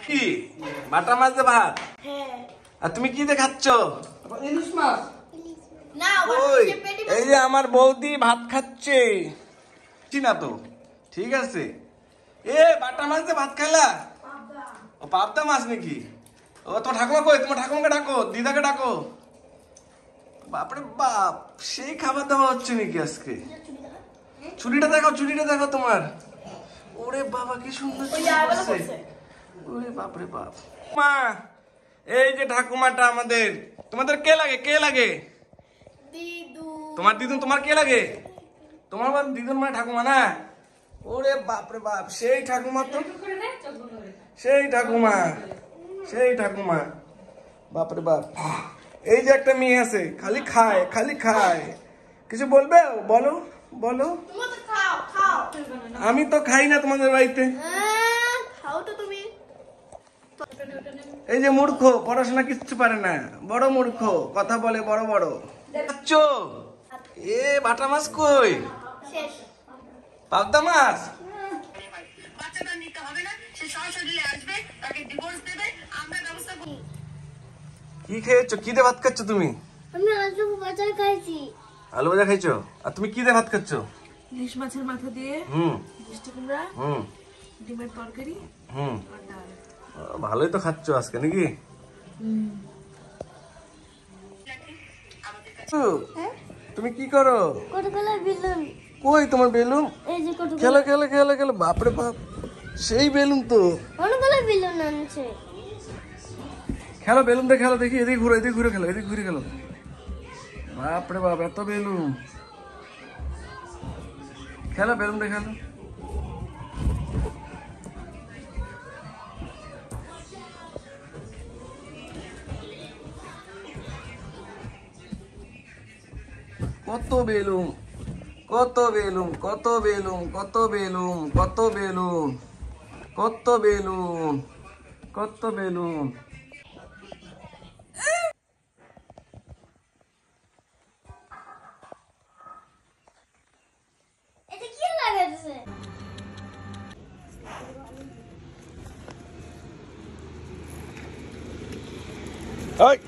কি বাটা মাছ দিয়ে ভাত? আর তুমি কি দিয়ে খাচ্ছ? ইলিশ মাছ। ওই এই যে আমার বৌদি ভাত খাচ্ছে না তো, ঠিক আছে। এ বাটা মাছ দিয়ে ভাত খাইলা? ও পাবদা মাছ নাকি? ও তোমার ঠাকুমা কই? তোমার ঠাকুমাকে ডাকো, দিদাকে ডাকো। বাপরে বাপ, সেই খাবার দাবার হচ্ছে নাকি আজকে? চুড়িটা দেখো, চুড়িটা দেখো তোমার। ওরে বাবা কি সুন্দর চুড়ি। ওরে বাপরে বাপ। মা, এই যে ঠাকুমাটা আমাদের, তোমাদের কে লাগে? কে লাগে? দিদু। তোমার দিদুন? তোমার কে লাগে? তোমার দিদুন মানে ঠাকুমা না? ওরে বাপরে বাপ, সেই ঠাকুমা তো, সেই ঠাকুমা, সেই ঠাকুমা। বাপরে বাপ, এই যে একটা মেয়ে আছে, খালি খায়, খালি খায়। কিছু বলবে? বলো বলো। আমি তো খাই না তোমাদের বাড়িতে। খাও তো তুমি। এই যে মূর্খ, পড়াশোনা কিচ্ছু পারে না, বড় মূর্খ, কথা বলে বড় বড়। এ বাটা মাছ কই? পাবদা মাছ? কি খেয়েছো? কি দিয়ে ভাত খাচ্ছ তুমি? আমি আলু ভাজা খাইছি। আলু ভাজা খাইছো? আর তুমি কি দিয়ে ভাত খাচ্ছ? ইলিশ মাছের মাথা দিয়ে, মিষ্টি কুমড়া, ডিমের তরকারি, আর ডাল। ভালোই তো খাচ্ছ আজকে নাকি? তুমি কি করো? কতগুলো বেলুন? কই তোমার বেলুন? এই যে কতগুলো। খেলো খেলো খেলো খেলো। বাপরে বাপ, সেই বেলুন তো। অনেকগুলো বেলুন আনছে। খেলো বেলুন দিয়ে খেলো, দেখি এদিকে ঘুরে, এদিকে ঘুরে খেলো, এদিকে ঘুরে খেলো। বাপরে বাপ, এত বেলুন। খেলো বেলুন দিয়ে খেলো। কত বেলুন, কত বেলুন, কত বেলুন, কত বেলুন, কত বেলুন, কত বেলুন, কত বেলুন। এটা কি লাগাইছে? ওই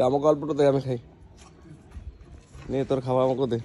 আমাকে অল্পটা দে, আমি খাই। নে তোর খাওয়া আমাকে দে।